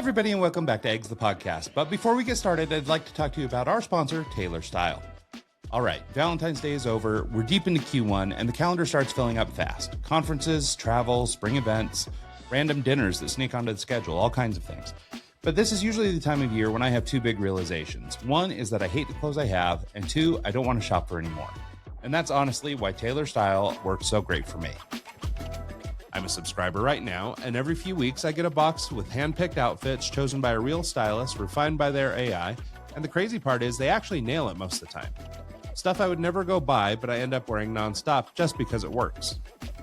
everybody, and welcome back to Eggs the Podcast. But before we get started, I'd like to talk to you about our sponsor, Taylor Style. All right, Valentine's Day is over, we're deep into Q1, and the calendar starts filling up fast. Conferences, travel, spring events, random dinners that sneak onto the schedule, all kinds of things. But this is usually the time of year when I have two big realizations. One is that I hate the clothes I have, and two, I don't want to shop for anymore. And that's honestly why Taylor Style works so great for me. I'm a subscriber right now, and every few weeks I get a box with hand-picked outfits chosen by a real stylist, refined by their AI, and the crazy part is they actually nail it most of the time. Stuff I would never go buy, but I end up wearing nonstop just because it works.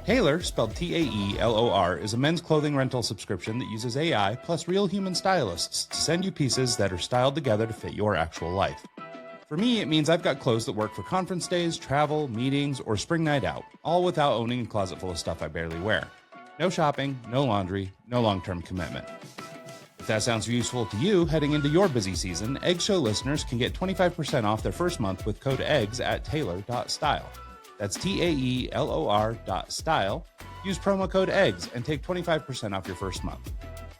Taylor, spelled Taelor, is a men's clothing rental subscription that uses AI plus real human stylists to send you pieces that are styled together to fit your actual life. For me, it means I've got clothes that work for conference days, travel, meetings, or spring night out, all without owning a closet full of stuff I barely wear. No shopping, no laundry, no long-term commitment. If that sounds useful to you heading into your busy season, Egg Show listeners can get 25% off their first month with code EGGS at taylor.style. That's Taelor.style. Use promo code EGGS and take 25% off your first month.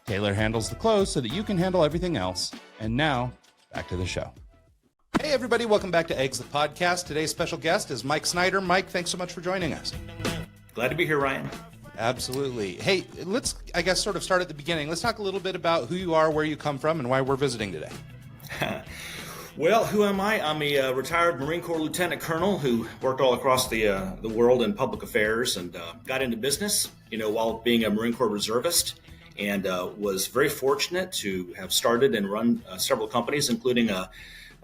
Taylor handles the clothes so that you can handle everything else. And now, back to the show. Hey everybody, welcome back to Eggs the Podcast. Today's special guest is Mike Snyder. Mike, thanks so much for joining us. Glad to be here, Ryan. Absolutely. Hey, let's, I guess, sort of start at the beginning. Let's talk a little bit about who you are, where you come from, and why we're visiting today. Well, who am I? I'm a retired Marine Corps lieutenant colonel who worked all across the world in public affairs and got into business, while being a Marine Corps reservist, and was very fortunate to have started and run several companies, including a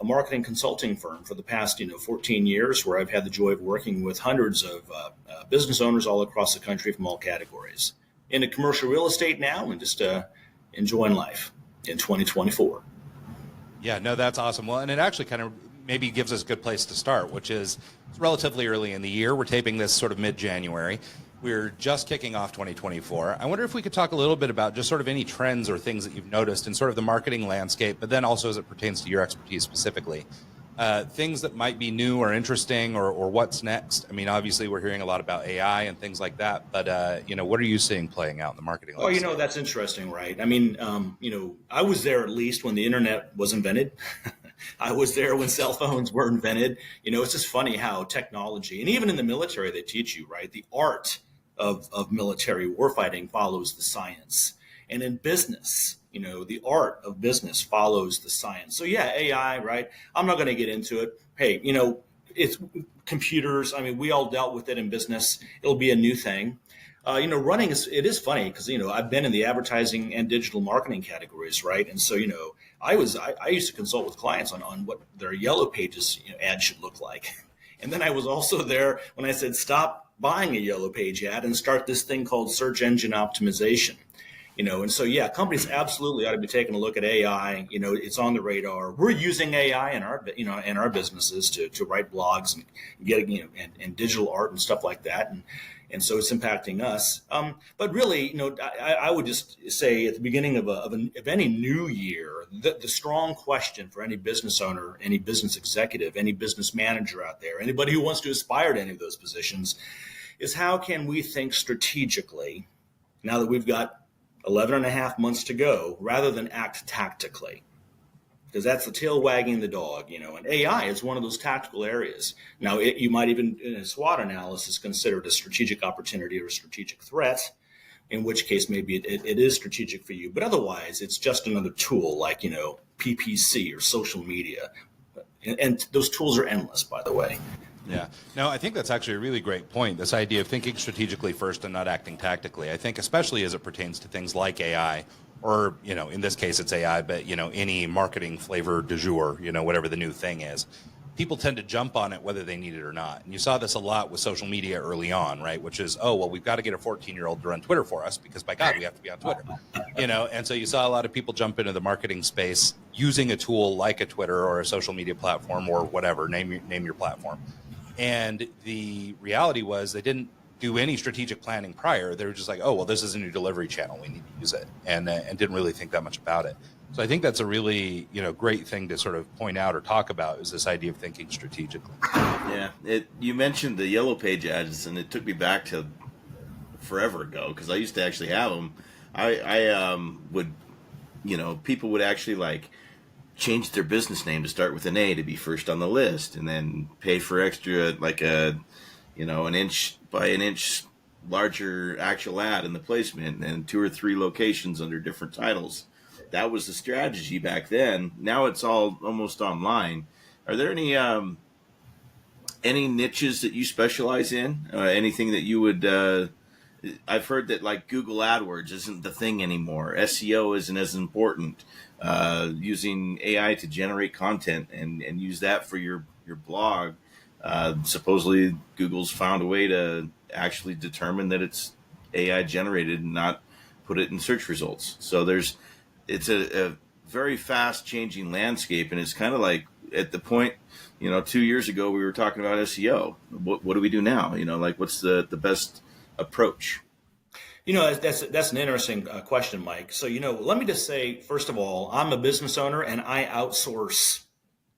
marketing consulting firm for the past 14 years, where I've had the joy of working with hundreds of business owners all across the country from all categories. Into commercial real estate now, and just enjoying life in 2024. Yeah, no, that's awesome. Well, and it actually kind of maybe gives us a good place to start, which is it's relatively early in the year. We're taping this sort of mid-January. We're just kicking off 2024. I wonder if we could talk a little bit about just sort of any trends or things that you've noticed in sort of the marketing landscape, but then also as it pertains to your expertise specifically. Things that might be new or interesting or what's next. I mean, obviously we're hearing a lot about AI and things like that, but what are you seeing playing out in the marketing landscape? Oh, that's interesting, right? I mean, I was there at least when the internet was invented. I was there when cell phones were invented. It's just funny how technology, and even in the military, they teach you, right? The art of military warfighting follows the science. And in business, the art of business follows the science. So yeah, AI, right? I'm not going to get into it. Hey, it's computers. I mean, we all dealt with it in business. It'll be a new thing. Running it is funny because, I've been in the advertising and digital marketing categories, right? And so, I used to consult with clients on what their yellow pages ad should look like. And then I was also there when I said, stop buying a yellow page ad and start this thing called search engine optimization. And so, yeah, companies absolutely ought to be taking a look at AI. It's on the radar. We're using AI in our businesses to write blogs and get, and digital art and stuff like that. And so it's impacting us. But really, I would just say at the beginning of any new year, the strong question for any business owner, any business executive, any business manager out there, anybody who wants to aspire to any of those positions, is how can we think strategically now that we've got 11 and a half months to go, rather than act tactically? Because that's the tail wagging the dog, and AI is one of those tactical areas. Now, you might even, in a SWOT analysis, consider it a strategic opportunity or a strategic threat, in which case maybe it is strategic for you. But otherwise, it's just another tool like, PPC or social media. And those tools are endless, by the way. Yeah. No, I think that's actually a really great point, this idea of thinking strategically first and not acting tactically. I think especially as it pertains to things like AI, or, in this case it's AI, but, any marketing flavor du jour, whatever the new thing is. People tend to jump on it whether they need it or not. And you saw this a lot with social media early on, right? Which is, we've got to get a 14-year-old to run Twitter for us because, by God, we have to be on Twitter. And so you saw a lot of people jump into the marketing space using a tool like a Twitter or a social media platform or whatever, name your platform. And the reality was they didn't do any strategic planning prior. They were just like, this is a new delivery channel. We need to use it. And didn't really think that much about it. So I think that's a really, great thing to sort of point out or talk about, is this idea of thinking strategically. Yeah. You mentioned the yellow page ads, and it took me back to forever ago because I used to actually have them. I would people would actually like change their business name to start with an A to be first on the list, and then pay for extra, like an inch by an inch larger actual ad in the placement, and 2 or 3 locations under different titles. That was the strategy back then. Now it's all almost online. Are there any niches that you specialize in? Anything that you would? I've heard that like Google AdWords isn't the thing anymore. SEO isn't as important. Using AI to generate content and use that for your blog. Supposedly Google's found a way to actually determine that it's AI generated and not put it in search results. So it's a very fast changing landscape, and it's kind of like at the point, 2 years ago we were talking about SEO. What do we do now? Like what's the best approach? That's an interesting question, Mike. So, let me just say, first of all, I'm a business owner and I outsource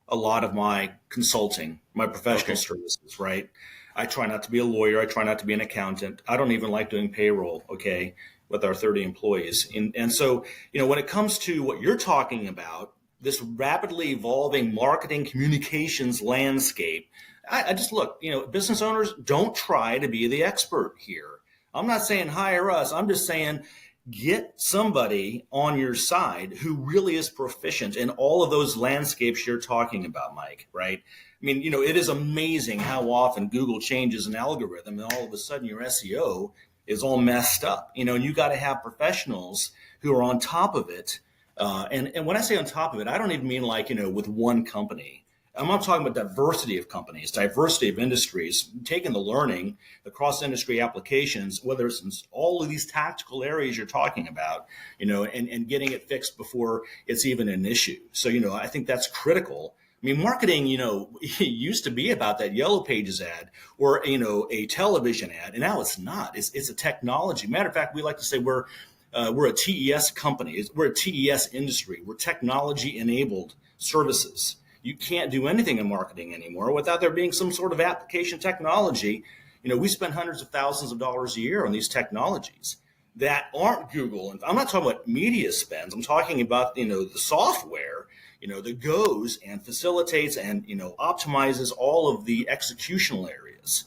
a lot of my consulting, my professional services, right? I try not to be a lawyer. I try not to be an accountant. I don't even like doing payroll, okay, with our 30 employees. And so, when it comes to what you're talking about, this rapidly evolving marketing communications landscape, I just look, business owners, don't try to be the expert here. I'm not saying hire us. I'm just saying get somebody on your side who really is proficient in all of those landscapes you're talking about, Mike, right? I mean, it is amazing how often Google changes an algorithm and all of a sudden your SEO is all messed up, and you got to have professionals who are on top of it. And when I say on top of it, I don't even mean like, with one company. I'm not talking about diversity of companies, diversity of industries, taking the learning, the cross-industry applications, whether it's in all of these tactical areas you're talking about, and getting it fixed before it's even an issue. So, I think that's critical. I mean, marketing, it used to be about that Yellow Pages ad or, a television ad, and now it's not. It's a technology. Matter of fact, we like to say we're a TES company. We're a TES industry. We're technology-enabled services. You can't do anything in marketing anymore without there being some sort of application technology. We spend hundreds of thousands of dollars a year on these technologies that aren't Google. And I'm not talking about media spends. I'm talking about, the software, that goes and facilitates and, optimizes all of the executional areas.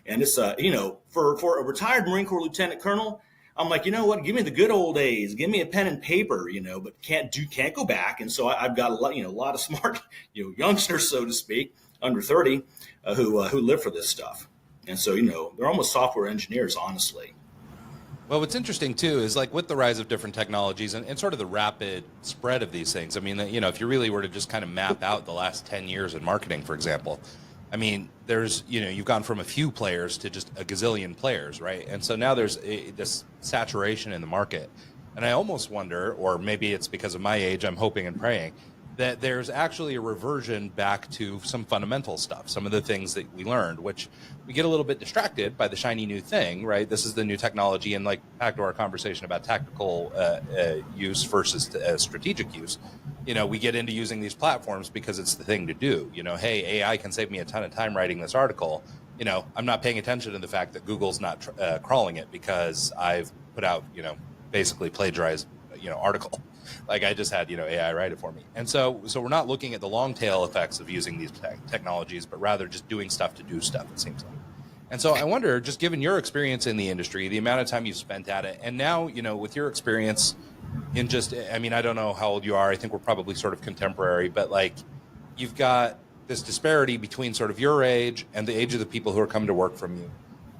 And it's, for a retired Marine Corps lieutenant colonel, I'm like, what? Give me the good old days. Give me a pen and paper, but can't go back. And so I've got a lot of smart, youngsters, so to speak, under 30, who live for this stuff. And so, they're almost software engineers, honestly. Well, what's interesting too is like with the rise of different technologies and sort of the rapid spread of these things. I mean, if you really were to just kind of map out the last 10 years in marketing, for example, I mean, there's, you've gone from a few players to just a gazillion players, right? And so now there's this saturation in the market. And I almost wonder, or maybe it's because of my age, I'm hoping and praying, that there's actually a reversion back to some fundamental stuff, some of the things that we learned, which we get a little bit distracted by the shiny new thing, right? This is the new technology. And like back to our conversation about tactical use versus strategic use, we get into using these platforms because it's the thing to do. Hey, AI can save me a ton of time writing this article. I'm not paying attention to the fact that Google's not crawling it because I've put out, basically plagiarized, article. Like I just had, AI write it for me. And so we're not looking at the long tail effects of using these technologies, but rather just doing stuff to do stuff, it seems like. And so I wonder, just given your experience in the industry, the amount of time you've spent at it, and now, with your experience in I don't know how old you are. I think we're probably sort of contemporary, but like you've got this disparity between sort of your age and the age of the people who are coming to work from you.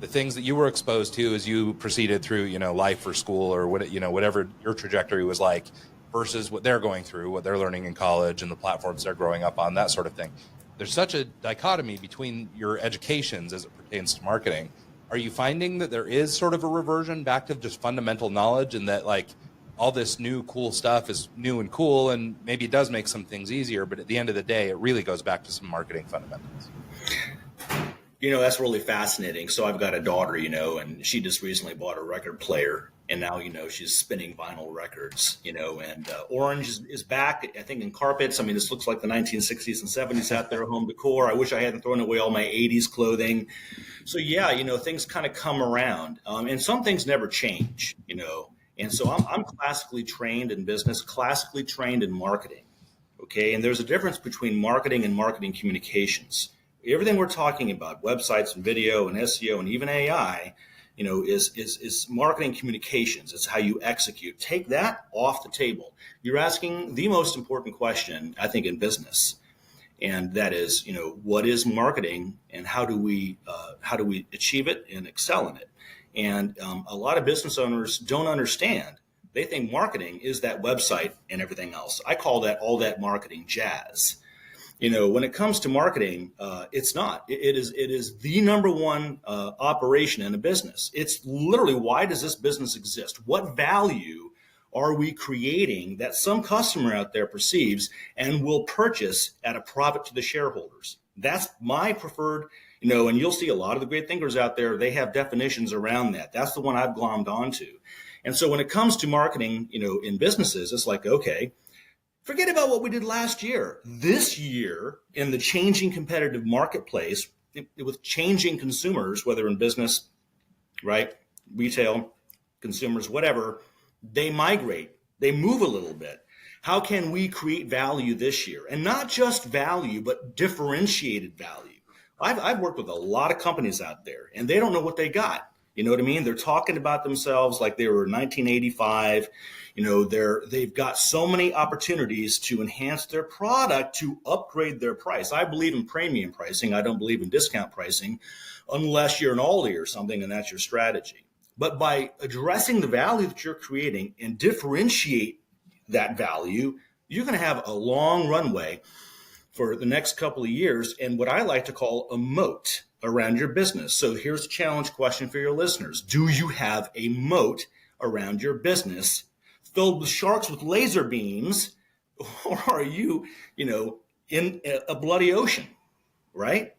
The things that you were exposed to as you proceeded through, life or school or whatever your trajectory was like, versus what they're going through, what they're learning in college and the platforms they're growing up on, that sort of thing. There's such a dichotomy between your educations as it pertains to marketing. Are you finding that there is sort of a reversion back to just fundamental knowledge, and that like all this new cool stuff is new and cool and maybe it does make some things easier, but at the end of the day, it really goes back to some marketing fundamentals? That's really fascinating. So I've got a daughter, and she just recently bought a record player, and now, she's spinning vinyl records, and Orange is back, I think, in carpets. I mean, this looks like the 1960s and 70s out there, home decor. I wish I hadn't thrown away all my 80s clothing. So yeah, things kind of come around, and some things never change, And so I'm classically trained in business, classically trained in marketing. Okay. And there's a difference between marketing and marketing communications. Everything we're talking about, websites and video and SEO and even AI, is marketing communications. It's how you execute. Take that off the table. You're asking the most important question, I think, in business. And that is, what is marketing and how do we achieve it and excel in it? And a lot of business owners don't understand. They think marketing is that website and everything else. I call that all that marketing jazz. When it comes to marketing, it's not. It is the number one operation in a business. It's literally, why does this business exist? What value are we creating that some customer out there perceives and will purchase at a profit to the shareholders? That's my preferred, and you'll see a lot of the great thinkers out there, they have definitions around that. That's the one I've glommed onto. And so when it comes to marketing, in businesses, it's like, okay, forget about what we did last year. This year, in the changing competitive marketplace, with changing consumers, whether in business, right, retail, consumers, whatever, they migrate, they move a little bit. How can we create value this year? And not just value, but differentiated value. I've worked with a lot of companies out there, and they don't know what they got. You know what I mean? They're talking about themselves like they were in 1985. They've got so many opportunities to enhance their product, to upgrade their price. I believe in premium pricing. I don't believe in discount pricing unless you're an Aldi or something, and that's your strategy. But by addressing the value that you're creating and differentiate that value, you're going to have a long runway for the next couple of years, and what I like to call a moat around your business. So here's a challenge question for your listeners. Do you have a moat around your business filled with sharks with laser beams, or are you, in a bloody ocean, right?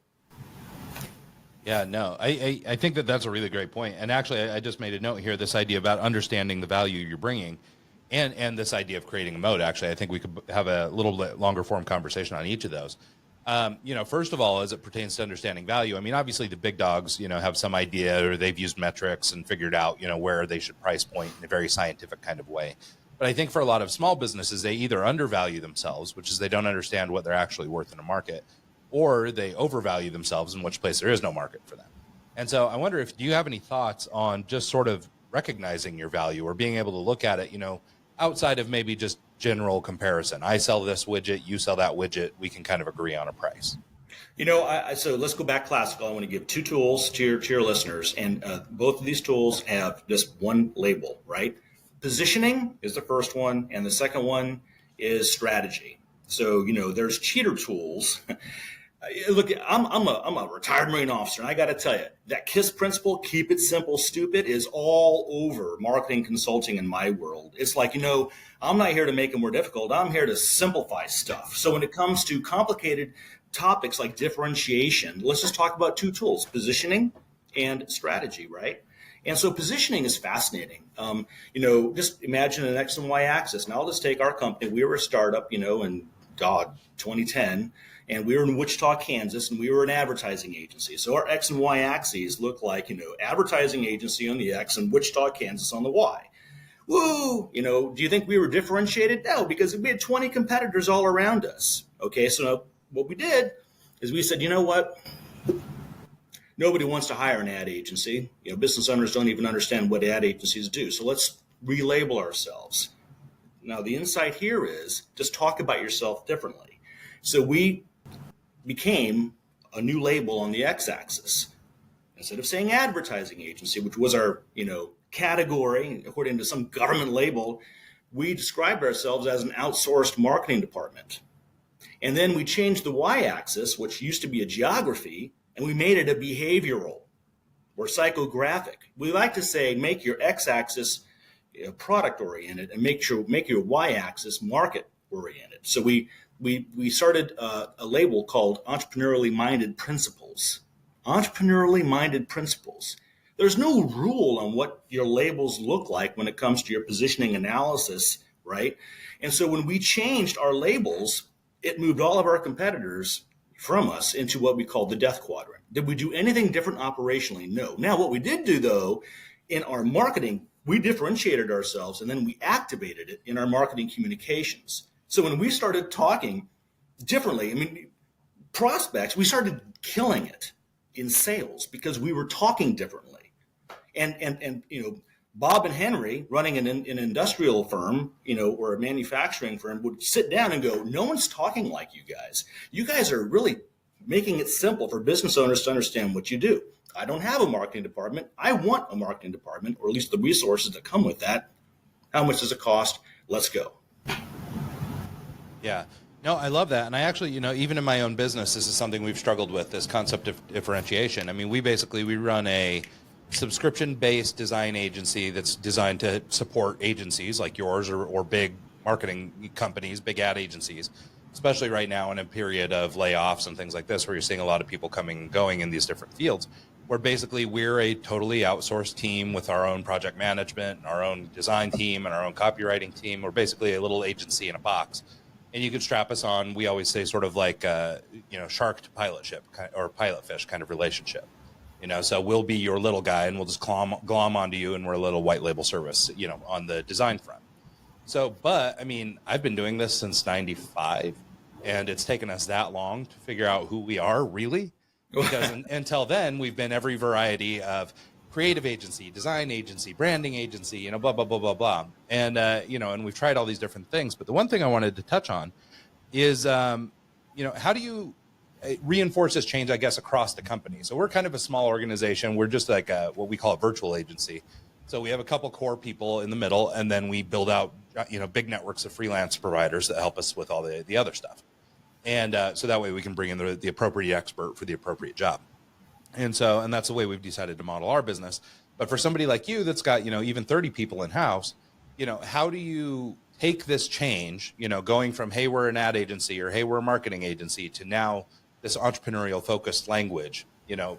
Yeah, no, I think that's a really great point. And actually, I just made a note here, this idea about understanding the value you're bringing and this idea of creating a moat. Actually, I think we could have a little bit longer form conversation on each of those. First of all, as it pertains to understanding value, I mean, obviously the big dogs, have some idea, or they've used metrics and figured out, where they should price point in a very scientific kind of way. But I think for a lot of small businesses, they either undervalue themselves, which is they don't understand what they're actually worth in a market, or they overvalue themselves, in which place there is no market for them. And so I wonder do you have any thoughts on just sort of recognizing your value or being able to look at it, outside of maybe just general comparison. I sell this widget, you sell that widget, we can kind of agree on a price. So let's go back classical. I want to give two tools to your listeners, and both of these tools have just one label, right? Positioning is the first one, and the second one is strategy. So, there's cheater tools. Look, I'm a retired Marine officer, and I got to tell you, that KISS principle, keep it simple, stupid, is all over marketing consulting in my world. It's like, I'm not here to make it more difficult. I'm here to simplify stuff. So when it comes to complicated topics like differentiation, let's just talk about two tools, positioning and strategy, right? And so positioning is fascinating. Just imagine an X and Y axis. Now I'll just take our company. We were a startup, in 2010. And we were in Wichita, Kansas, and we were an advertising agency. So our X and Y axes look like, advertising agency on the X and Wichita, Kansas on the Y. Woo! Do you think we were differentiated? No, because we had 20 competitors all around us. Okay, so what we did is we said, you know what? Nobody wants to hire an ad agency. Business owners don't even understand what ad agencies do. So let's relabel ourselves. Now, the insight here is just talk about yourself differently. So we became a new label on the x-axis. Instead of saying advertising agency, which was our, category, according to some government label, we described ourselves as an outsourced marketing department. And then we changed the y-axis, which used to be a geography, and we made it a behavioral or psychographic. We like to say, make your x-axis product oriented and make your y-axis market oriented. So we started a label called Entrepreneurially Minded Principles. Entrepreneurially Minded Principles. There's no rule on what your labels look like when it comes to your positioning analysis, right? And so when we changed our labels, it moved all of our competitors from us into what we call the death quadrant. Did we do anything different operationally? No. Now, what we did do, though, in our marketing we differentiated ourselves and then we activated it in our marketing communications. So when we started talking differently, I mean, prospects, we started killing it in sales because we were talking differently. And Bob and Henry running an industrial firm, or a manufacturing firm would sit down and go, no one's talking like you guys. You guys are really making it simple for business owners to understand what you do. I don't have a marketing department. I want a marketing department, or at least the resources that come with that. How much does it cost? Let's go. Yeah. No, I love that. And I actually, even in my own business, this is something we've struggled with, this concept of differentiation. I mean, we run a subscription-based design agency that's designed to support agencies like yours or big marketing companies, big ad agencies, especially right now in a period of layoffs and things like this, where you're seeing a lot of people coming and going in these different fields, where basically we're a totally outsourced team with our own project management, our own design team, and our own copywriting team. We're basically a little agency in a box. And you can strap us on, we always say, sort of like shark to pilot ship or pilot fish kind of relationship. So we'll be your little guy and we'll just glom onto you, and we're a little white label service, on the design front. So, but I mean, I've been doing this since 95, and it's taken us that long to figure out who we are really, because until then we've been every variety of creative agency, design agency, branding agency, blah, blah, blah, blah, blah. And, and we've tried all these different things. But the one thing I wanted to touch on is, how do you reinforce this change, I guess, across the company? So we're kind of a small organization. We're just like what we call a virtual agency. So we have a couple core people in the middle, and then we build out, big networks of freelance providers that help us with all the other stuff. And so that way we can bring in the appropriate expert for the appropriate job. And that's the way we've decided to model our business. But for somebody like you that's got, even 30 people in house, how do you take this change, going from, hey, we're an ad agency, or hey, we're a marketing agency, to now this entrepreneurial focused language,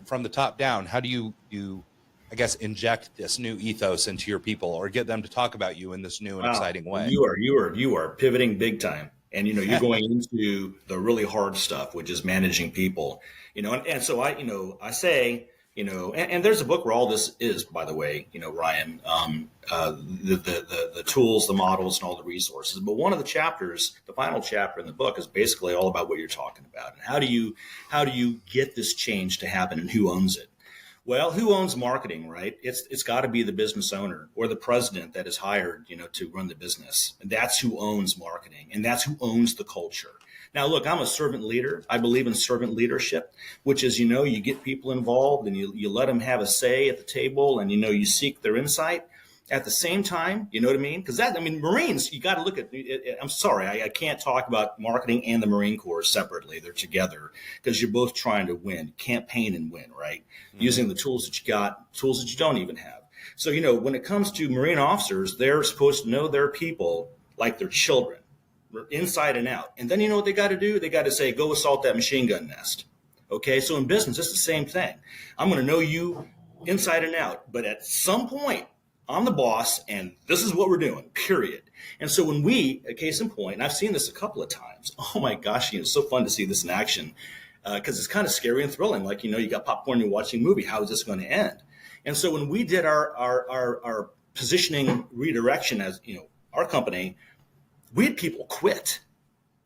from the top down? How do you I guess, inject this new ethos into your people, or get them to talk about you in this new and exciting way? You are pivoting big time. And, you're going into the really hard stuff, which is managing people, and so I say, and there's a book where all this is, by the way, Ryan, the tools, the models, and all the resources. But one of the chapters, the final chapter in the book, is basically all about what you're talking about. And how do you get this change to happen, and who owns it? Well, who owns marketing, right? It's got to be the business owner or the president that is hired, to run the business. And that's who owns marketing, and that's who owns the culture. Now, look, I'm a servant leader. I believe in servant leadership, which is, you get people involved and you let them have a say at the table, and, you seek their insight. At the same time, you know what I mean? Because Marines, you got to look at, I'm sorry, I can't talk about marketing and the Marine Corps separately. They're together because you're both trying to win, campaign and win, right? Mm-hmm. Using the tools that you got, tools that you don't even have. So, when it comes to Marine officers, they're supposed to know their people like their children, inside and out. And then you know what they got to do? They got to say, go assault that machine gun nest. Okay, so in business, it's the same thing. I'm going to know you inside and out. But at some point, I'm the boss, and this is what we're doing, period. And so when a case in point, and I've seen this a couple of times, oh my gosh, it's so fun to see this in action, because it's kind of scary and thrilling. Like, you got popcorn, you're watching a movie. How is this going to end? And so when we did our positioning redirection as, our company, we had people quit.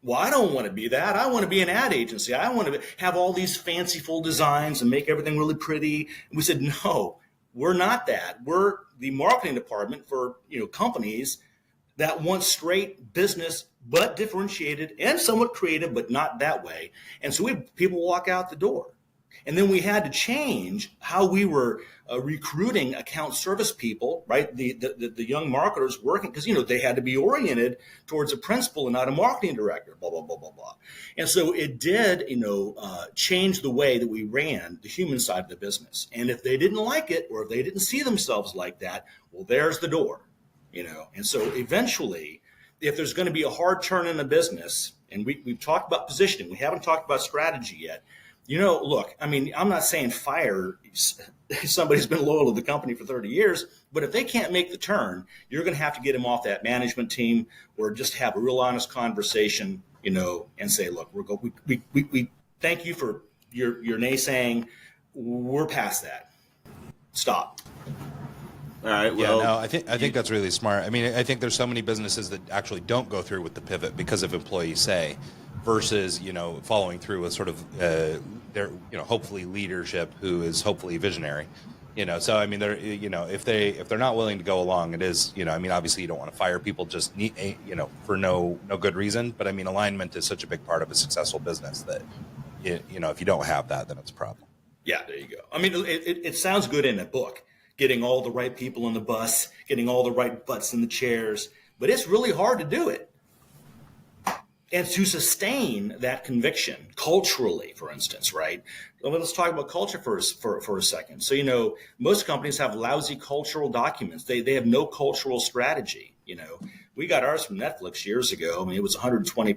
Well, I don't want to be that. I want to be an ad agency. I want to have all these fanciful designs and make everything really pretty. And we said, no, we're not that. We're the marketing department for, companies that want straight business, but differentiated and somewhat creative, but not that way. And so we had people walk out the door. And then we had to change how we were recruiting account service people, right? The young marketers working, because, they had to be oriented towards a principal and not a marketing director, blah, blah, blah, blah, blah. And so it did, change the way that we ran the human side of the business. And if they didn't like it, or if they didn't see themselves like that, well, there's the door, And so eventually, if there's going to be a hard turn in the business, and we've talked about positioning, we haven't talked about strategy yet. Look, I'm not saying fire somebody who's been loyal to the company for 30 years, but if they can't make the turn, you're going to have to get them off that management team, or just have a real honest conversation, and say, look, we thank you for your naysaying. We're past that. Stop. All right. Well, Yeah, no, I think that's really smart. I mean, I think there's so many businesses that actually don't go through with the pivot because of employee say, versus following through with sort of their hopefully leadership who is hopefully visionary. So I mean, they're if they're not willing to go along, it is I mean, obviously you don't want to fire people just for no good reason, but I mean, alignment is such a big part of a successful business that if you don't have that, then it's a problem. Yeah, there you go. I mean, it sounds good in a book, getting all the right people on the bus, getting all the right butts in the chairs, but it's really hard to do it. And to sustain that conviction culturally, for instance, right? Well, let's talk about culture for a second. So, most companies have lousy cultural documents. They have no cultural strategy. We got ours from Netflix years ago. I mean, it was 120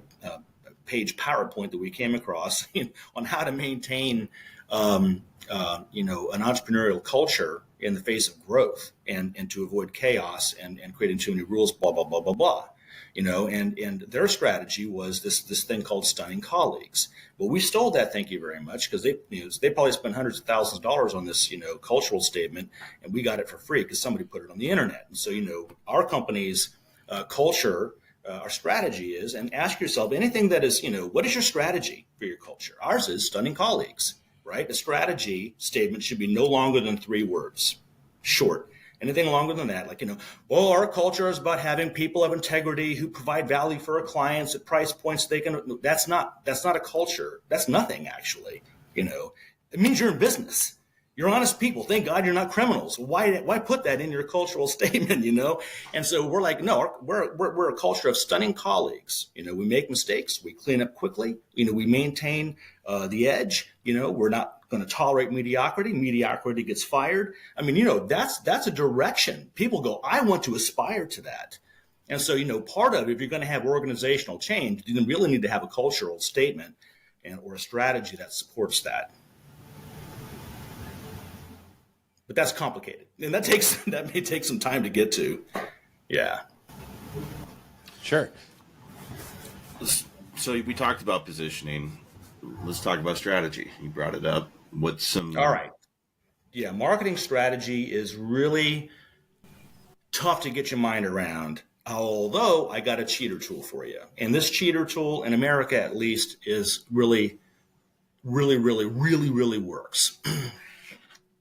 page PowerPoint that we came across on how to maintain, an entrepreneurial culture in the face of growth and to avoid chaos and creating too many rules, blah, blah, blah, blah, blah. And their strategy was this thing called stunning colleagues. Well, we stole that, thank you very much, because they probably spent hundreds of thousands of dollars on this, cultural statement, and we got it for free because somebody put it on the internet. And so, our company's culture, our strategy is, and ask yourself anything that is, what is your strategy for your culture? Ours is stunning colleagues, right? A strategy statement should be no longer than 3 words, short. Anything longer than that, like, our culture is about having people of integrity who provide value for our clients at price points they can. That's not a culture. That's nothing, actually. It means you're in business. You're honest people. Thank God you're not criminals. Why put that in your cultural statement, And so we're like, no, we're a culture of stunning colleagues. We make mistakes. We clean up quickly. We maintain the edge. We're not going to tolerate mediocrity. Mediocrity gets fired. I mean, that's a direction. People go, I want to aspire to that. And so, part of, if you're going to have organizational change, you really need to have a cultural statement or a strategy that supports that. But that's complicated, and that may take some time to get to. Yeah. Sure. So we talked about positioning. Let's talk about strategy. You brought it up. What's some? All right. Yeah, marketing strategy is really tough to get your mind around. Although I got a cheater tool for you, and this cheater tool in America, at least, is really, really, really, really, really works.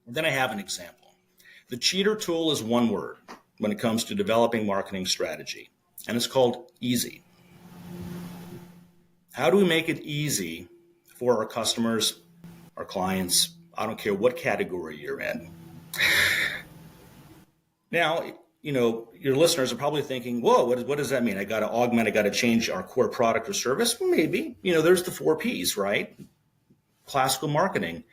Then I have an example. The cheater tool is one word when it comes to developing marketing strategy, and it's called easy. How do we make it easy for our customers, our clients? I don't care what category you're in. Now, your listeners are probably thinking, whoa, what does that mean? I got to augment, I got to change our core product or service? Well, maybe. There's the 4 Ps, right? Classical marketing.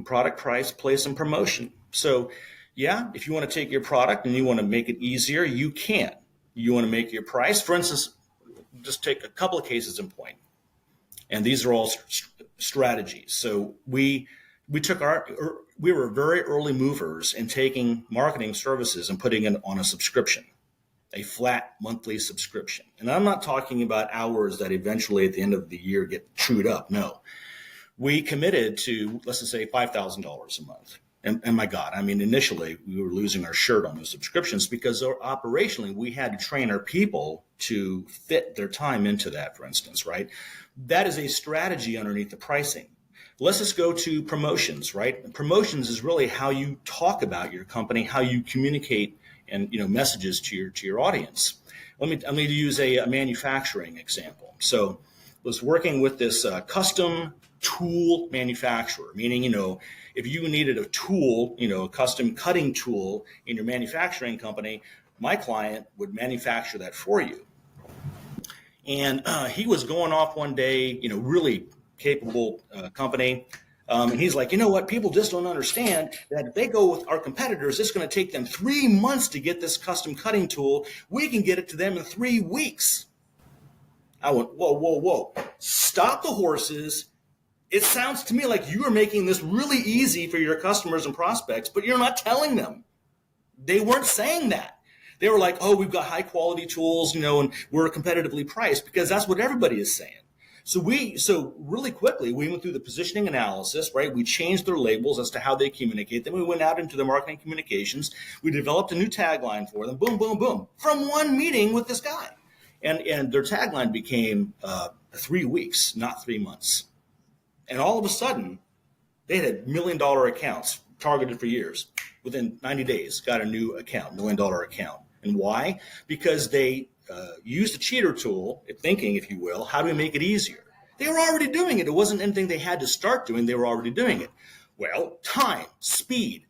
Product, price, place, and promotion. So, yeah, if you want to take your product and you want to make it easier, you can. You want to make your price. For instance, just take a couple of cases in point. And these are all strategies. So we were very early movers in taking marketing services and putting it on a subscription, a flat monthly subscription. And I'm not talking about hours that eventually at the end of the year get trued up. No. We committed to, let's just say, $5,000 a month. And my God, I mean, initially we were losing our shirt on those subscriptions because operationally we had to train our people to fit their time into that, for instance, right? That is a strategy underneath the pricing. Let's just go to promotions, right? Promotions is really how you talk about your company, how you communicate and messages to your audience. Let me use a manufacturing example. So I was working with this custom tool manufacturer, meaning, if you needed a tool, a custom cutting tool in your manufacturing company, my client would manufacture that for you. And he was going off one day, really capable company. And he's like, what? People just don't understand that if they go with our competitors, it's going to take them 3 months to get this custom cutting tool. We can get it to them in 3 weeks. I went, whoa. Stop the horses. It sounds to me like you are making this really easy for your customers and prospects, but you're not telling them. They weren't saying that. They were like, oh, we've got high quality tools, and we're competitively priced, because that's what everybody is saying. So really quickly, we went through the positioning analysis, right? We changed their labels as to how they communicate. Then we went out into the marketing communications. We developed a new tagline for them. Boom, boom, boom. From one meeting with this guy. And their tagline became 3 weeks, not 3 months. And all of a sudden, they had $1 million accounts targeted for years. Within 90 days, got a new account, $1 million account. And why? Because they used a cheater tool, thinking, if you will, how do we make it easier? They were already doing it. It wasn't anything they had to start doing. They were already doing it. Well, time, speed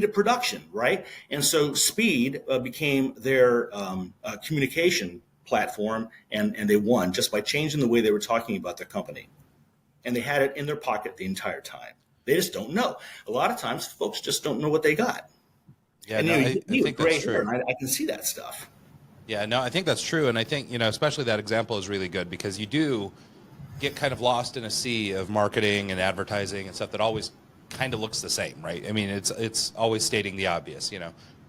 of production, right? And so speed became their communication platform, and they won just by changing the way they were talking about their company. And they had it in their pocket the entire time. They just don't know. A lot of times, folks just don't know what they got. Yeah, and no, I think that's true. I can see that stuff. Yeah, no, I think that's true. And I think, especially that example is really good because you do get kind of lost in a sea of marketing and advertising and stuff that always kind of looks the same, right? I mean, it's always stating the obvious,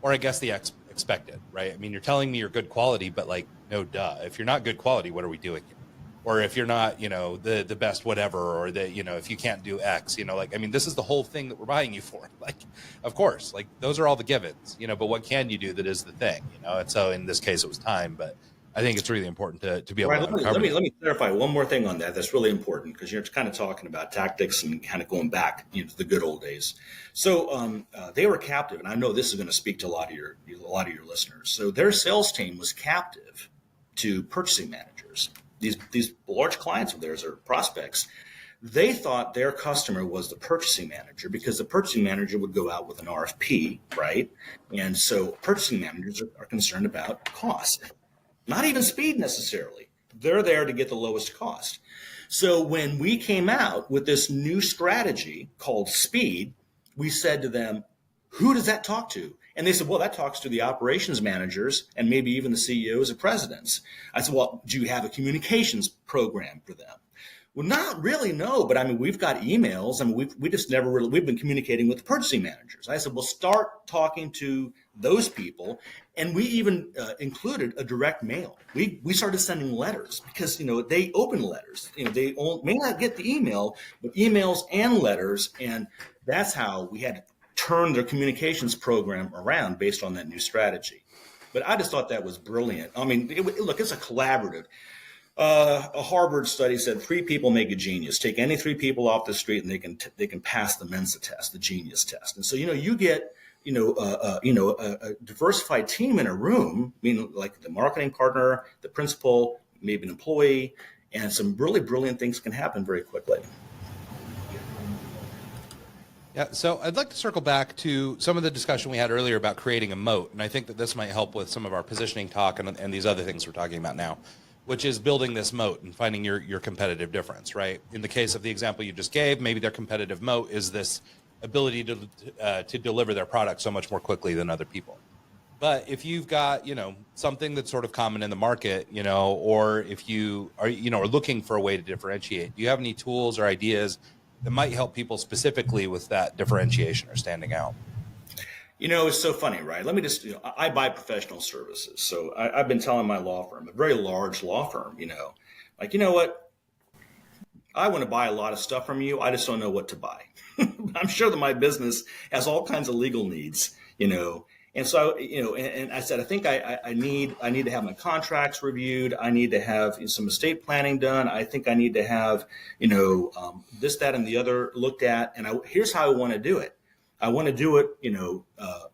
or I guess the expected, right? I mean, you're telling me you're good quality, but like, no, duh. If you're not good quality, what are we doing here? Or if you're not, the best whatever, or if you can't do X, this is the whole thing that we're buying you for. Like, of course, like those are all the givens, but what can you do that is the thing, And so in this case, it was time, but I think it's really important to be able to uncover. Let me clarify one more thing on that. That's really important because you're kind of talking about tactics and kind of going back to the good old days. So they were captive, and I know this is going to speak to a lot of your listeners. So their sales team was captive to purchasing managers. These large clients of theirs or prospects, they thought their customer was the purchasing manager because the purchasing manager would go out with an RFP, right? And so purchasing managers are concerned about cost, not even speed necessarily. They're there to get the lowest cost. So when we came out with this new strategy called speed, we said to them, who does that talk to? And they said, well, that talks to the operations managers and maybe even the CEOs or presidents. I said, well, do you have a communications program for them? Well, not really, no. But I mean, we've got emails. I mean, we've been communicating with the purchasing managers. I said, well, start talking to those people. And we even included a direct mail. We started sending letters because, they open letters. They may not get the email, but emails and letters. And that's how we had to turn their communications program around based on that new strategy. But I just thought that was brilliant. I mean, look, it's a collaborative. A Harvard study said 3 people make a genius. Take any 3 people off the street and they can pass the Mensa test, the genius test. And so, you get, a diversified team in a room, like the marketing partner, the principal, maybe an employee, and some really brilliant things can happen very quickly. Yeah, so I'd like to circle back to some of the discussion we had earlier about creating a moat, and I think that this might help with some of our positioning talk and these other things we're talking about now, which is building this moat and finding your competitive difference, right? In the case of the example you just gave, maybe their competitive moat is this ability to deliver their product so much more quickly than other people. But if you've got, something that's sort of common in the market, or if you are, are looking for a way to differentiate, do you have any tools or ideas that might help people specifically with that differentiation or standing out? It's so funny, right? Let me just, I buy professional services. So I've been telling my law firm, a very large law firm, like, you know what? I want to buy a lot of stuff from you. I just don't know what to buy. I'm sure that my business has all kinds of legal needs, And so, and I said, I think I need to have my contracts reviewed. I need to have some estate planning done. I think I need to have, this, that, and the other looked at. And here's how I want to do it. I want to do it,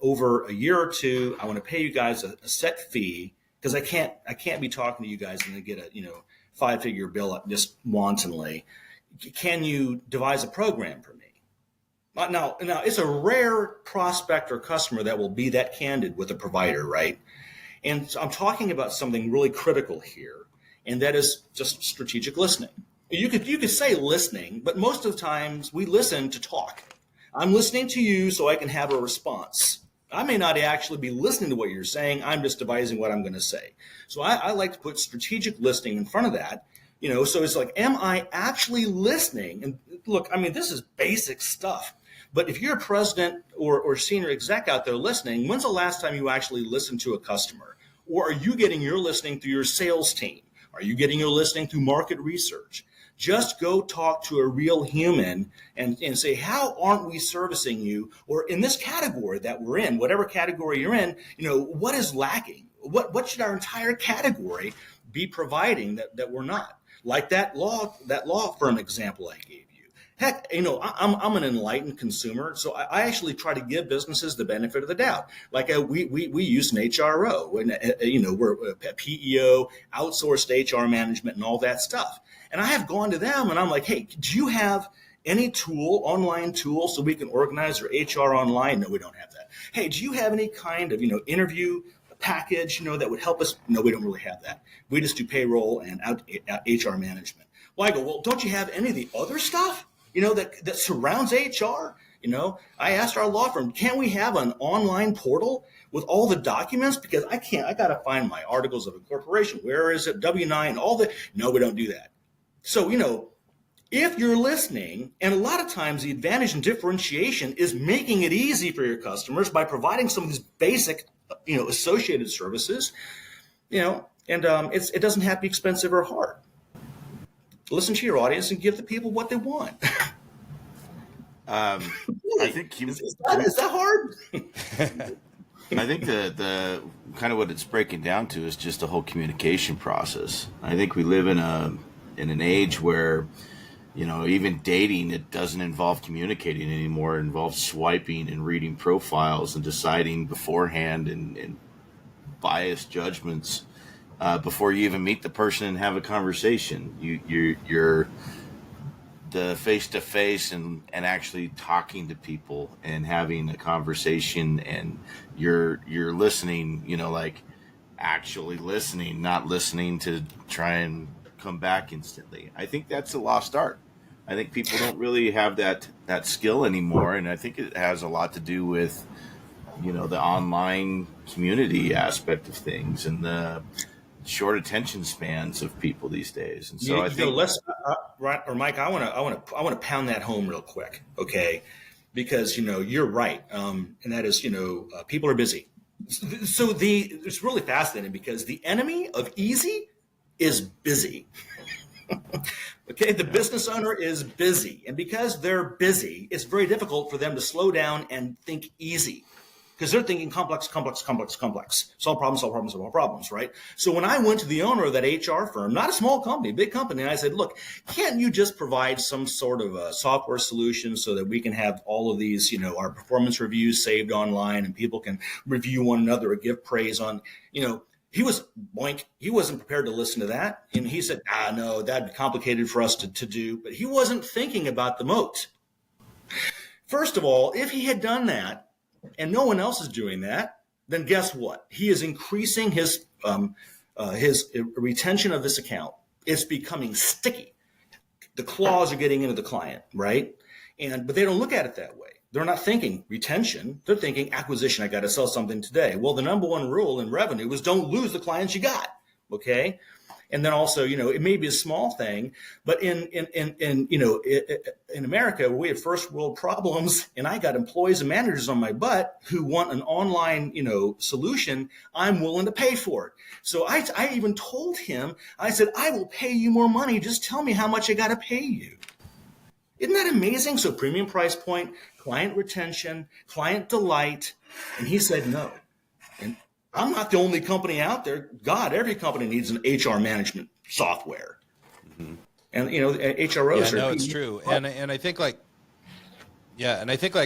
over a year or 2. I want to pay you guys a set fee because I can't be talking to you guys and then get a, 5-figure bill up just wantonly. Can you devise a program for me? Now, it's a rare prospect or customer that will be that candid with a provider, right? And so I'm talking about something really critical here, and that is just strategic listening. You could say listening, but most of the times we listen to talk. I'm listening to you so I can have a response. I may not actually be listening to what you're saying. I'm just devising what I'm going to say. So I like to put strategic listening in front of that. So it's like, am I actually listening? And look, this is basic stuff. But if you're a president or senior exec out there listening, when's the last time you actually listened to a customer? Or are you getting your listening through your sales team? Are you getting your listing through market research? Just go talk to a real human and say, how aren't we servicing you? Or in this category that we're in, whatever category you're in, what is lacking? What should our entire category be providing that we're not? Like that law firm example I gave you. Heck, I'm an enlightened consumer, so I actually try to give businesses the benefit of the doubt. Like we use an HRO, and we're a PEO, outsourced HR management, and all that stuff. And I have gone to them, and I'm like, hey, do you have any online tool, so we can organize our HR online? No, we don't have that. Hey, do you have any kind of interview package that would help us? No, we don't really have that. We just do payroll and HR management. Well, I go, well, don't you have any of the other stuff that surrounds HR? I asked our law firm, can we have an online portal with all the documents? Because I got to find my articles of incorporation. Where is it? W-9, no, we don't do that. So, if you're listening, and a lot of times the advantage in differentiation is making it easy for your customers by providing some of these basic, associated services, and it doesn't have to be expensive or hard. Listen to your audience and give the people what they want. I think is that hard? I think the kind of what it's breaking down to is just the whole communication process. I think we live in an age where, even dating, it doesn't involve communicating anymore. It involves swiping and reading profiles and deciding beforehand and biased judgments before you even meet the person and have a conversation. You're the face-to-face and actually talking to people and having a conversation, and you're listening, like actually listening, not listening to try and come back instantly. I think that's a lost art. I think people don't really have that skill anymore, and I think it has a lot to do with the online community aspect of things and the short attention spans of people these days. And so I think Mike, I want to pound that home real quick, okay? Because you're right, and that is people are busy. So it's really fascinating because the enemy of easy is busy. Okay, the business owner is busy, and because they're busy, it's very difficult for them to slow down and think easy. Because they're thinking complex. Solve problems, right? So when I went to the owner of that HR firm, not a small company, big company, and I said, look, can't you just provide some sort of a software solution so that we can have all of these, our performance reviews saved online and people can review one another or give praise on, he wasn't prepared to listen to that. And he said, no, that'd be complicated for us to do. But he wasn't thinking about the moat. First of all, if he had done that, and no one else is doing that, then guess what? He is increasing his retention of this account. It's becoming sticky. The claws are getting into the client, right? But they don't look at it that way. They're not thinking retention. They're thinking acquisition. I got to sell something today. Well, the number one rule in revenue is don't lose the clients you got. Okay. And then also, it may be a small thing, but in America, where we have first world problems, and I got employees and managers on my butt who want an online, solution, I'm willing to pay for it. So I even told him, I said, I will pay you more money. Just tell me how much I got to pay you. Isn't that amazing? So premium price point, client retention, client delight. And he said no. And I'm not the only company out there. God, every company needs an HR management software. Mm-hmm. And HROs are. No, it's true. And I think like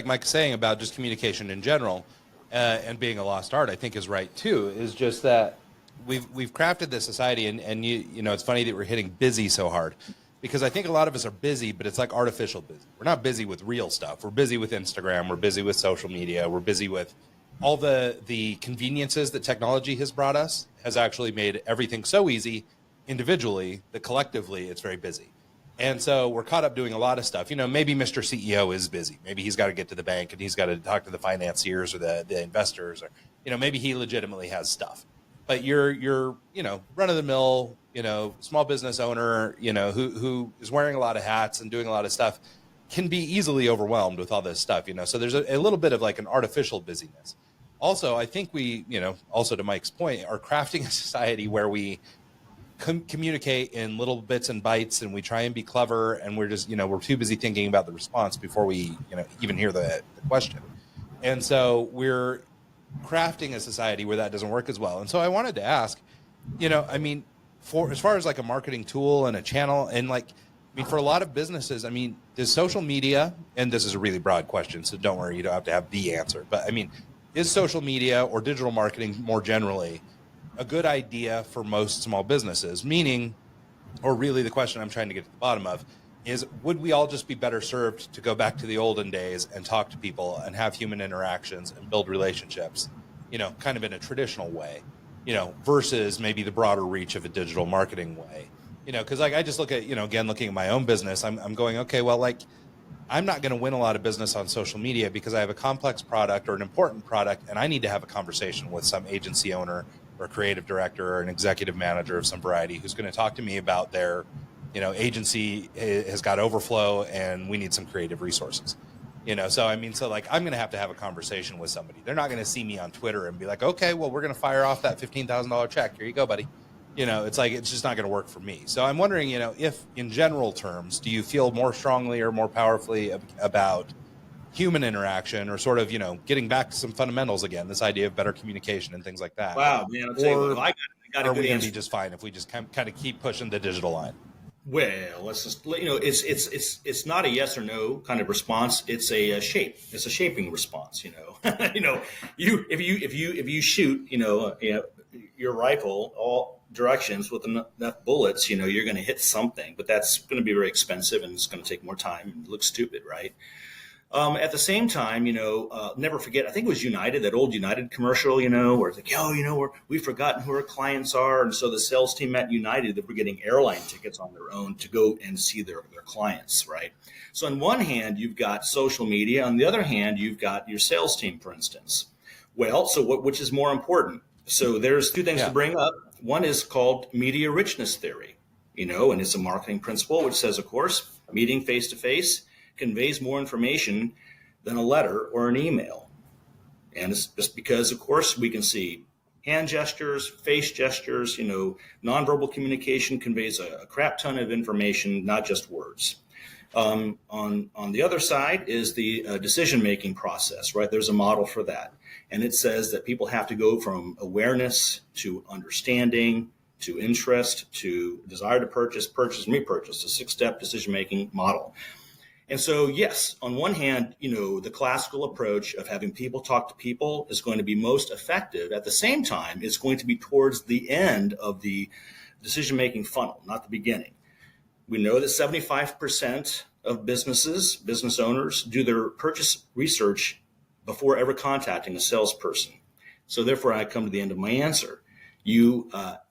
Mike's saying about just communication in general and being a lost art, I think is right too. Is just that we've crafted this society, and it's funny that we're hitting busy so hard. Because I think a lot of us are busy, but it's like artificial busy. We're not busy with real stuff. We're busy with Instagram. We're busy with social media. We're busy with all the conveniences that technology has brought us, has actually made everything so easy individually that collectively it's very busy. And so we're caught up doing a lot of stuff. Maybe Mr. CEO is busy. Maybe he's got to get to the bank and he's got to talk to the financiers or the investors, or, maybe he legitimately has stuff. But you're run-of-the-mill, small business owner, who is wearing a lot of hats and doing a lot of stuff, can be easily overwhelmed with all this stuff, So there's a little bit of like an artificial busyness. Also, I think we, also to Mike's point, are crafting a society where we communicate in little bits and bytes, and we try and be clever, and we're just, we're too busy thinking about the response before we, even hear the question. And so we're crafting a society where that doesn't work as well. And so I wanted to ask, for as far as like a marketing tool and a channel, and for a lot of businesses, does social media, and this is a really broad question, so don't worry, you don't have to have the answer, but is social media or digital marketing more generally a good idea for most small businesses? Meaning, or really the question I'm trying to get to the bottom of is, would we all just be better served to go back to the olden days and talk to people and have human interactions and build relationships, kind of in a traditional way, versus maybe the broader reach of a digital marketing way? Because I just look at, again, looking at my own business, I'm going, okay, well, I'm not going to win a lot of business on social media because I have a complex product or an important product, and I need to have a conversation with some agency owner or creative director or an executive manager of some variety who's going to talk to me about their, agency has got overflow and we need some creative resources. So I'm going to have a conversation with somebody. They're not going to see me on Twitter and be like, okay, well, we're going to fire off that $15,000 check. Here you go, buddy. It's just not going to work for me. So I'm wondering, if in general terms, do you feel more strongly or more powerfully about human interaction, or sort of, getting back to some fundamentals again, this idea of better communication and things like that? Wow, man. I'll tell you what, I got a good are we going to answer. be just fine if we just kind of keep pushing the digital line? Well, let's just, it's not a yes or no kind of response. It's a shape. It's a shaping response. If you shoot, your rifle all directions with enough bullets, you're going to hit something, but that's going to be very expensive and it's going to take more time and look stupid, right? At the same time, never forget, I think it was United, that old United commercial, where it's like, we've forgotten who our clients are. And so the sales team at United, that were getting airline tickets on their own to go and see their clients, right? So on one hand, you've got social media. On the other hand, you've got your sales team, for instance. Well, so which is more important? So there's two things to bring up. One is called media richness theory, and it's a marketing principle, which says, of course, meeting face-to-face conveys more information than a letter or an email. And it's just because, of course, we can see hand gestures, face gestures, nonverbal communication conveys a crap ton of information, not just words. On the other side is the decision-making process, right? There's a model for that. And it says that people have to go from awareness to understanding to interest to desire to purchase, and repurchase, a 6-step decision-making model. And so, yes, on one hand, the classical approach of having people talk to people is going to be most effective. At the same time, it's going to be towards the end of the decision-making funnel, not the beginning. We know that 75% of business owners, do their purchase research before ever contacting a salesperson. So therefore, I come to the end of my answer. You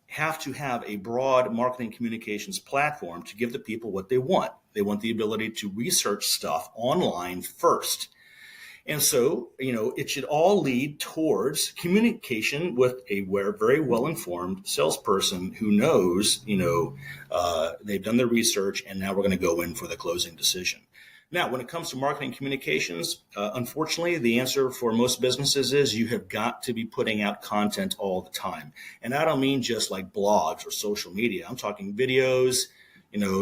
have to have a broad marketing communications platform to give the people what they want. They want the ability to research stuff online first. And so, it should all lead towards communication with a very well-informed salesperson who knows, they've done their research, and now we're going to go in for the closing decision. Now, when it comes to marketing communications, unfortunately, the answer for most businesses is you have got to be putting out content all the time. And I don't mean just like blogs or social media. I'm talking videos,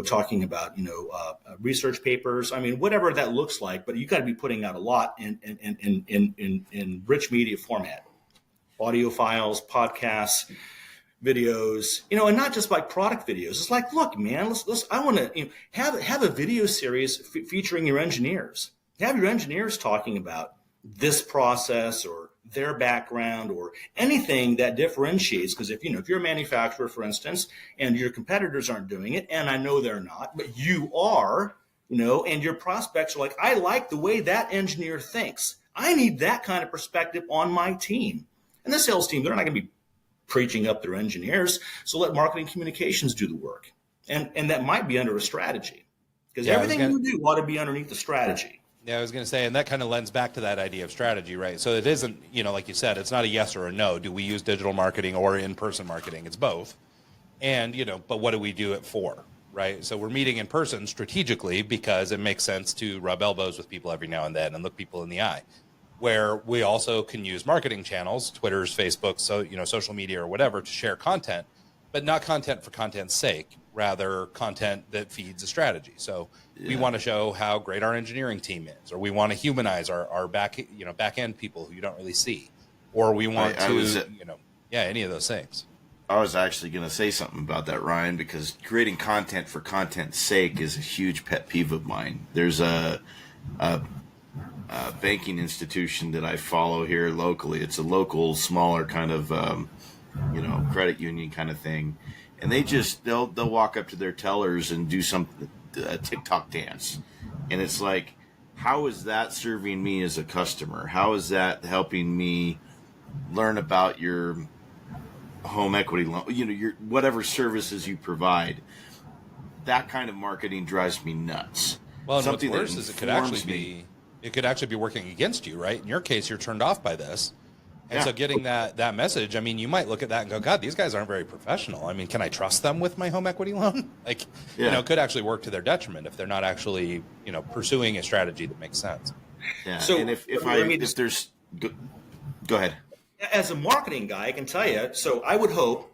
talking about, research papers. Whatever that looks like, but you got to be putting out a lot in rich media format, audio files, podcasts, videos, and not just like product videos. It's like, look, man, I want to have a video series featuring your engineers. Have your engineers talking about this process or their background or anything that differentiates. Because if you're a manufacturer, for instance, and your competitors aren't doing it, and I know they're not, but you are, and your prospects are like, I like the way that engineer thinks. I need that kind of perspective on my team. And the sales team, they're not going to be preaching up their engineers. So let marketing communications do the work. And that might be under a strategy, because everything you do ought to be underneath the strategy. Yeah, I was going to say, and that kind of lends back to that idea of strategy, right? So it isn't, like you said, it's not a yes or a no. Do we use digital marketing or in-person marketing? It's both. And, but what do we do it for, right? So we're meeting in person strategically because it makes sense to rub elbows with people every now and then and look people in the eye. Where we also can use marketing channels, Twitter's, Facebook, so social media or whatever, to share content. but not content for content's sake, rather content that feeds a strategy. So we want to show how great our engineering team is, or we want to humanize our back end people who you don't really see, or we want any of those things. I was actually going to say something about that, Ryan, because creating content for content's sake is a huge pet peeve of mine. There's a banking institution that I follow here locally. It's a local, smaller kind of, credit union kind of thing. And they'll walk up to their tellers and do a TikTok dance. And it's like, how is that serving me as a customer? How is that helping me learn about your home equity loan, your whatever services you provide? That kind of marketing drives me nuts. Well, and what's worse is it could actually be working against you, right? In your case, you're turned off by this. And so getting that message, I mean, you might look at that and go, God, these guys aren't very professional. I mean, can I trust them with my home equity loan? It could actually work to their detriment if they're not actually, pursuing a strategy that makes sense. Yeah. So, and if there's, go ahead. As a marketing guy, I can tell you, so I would hope,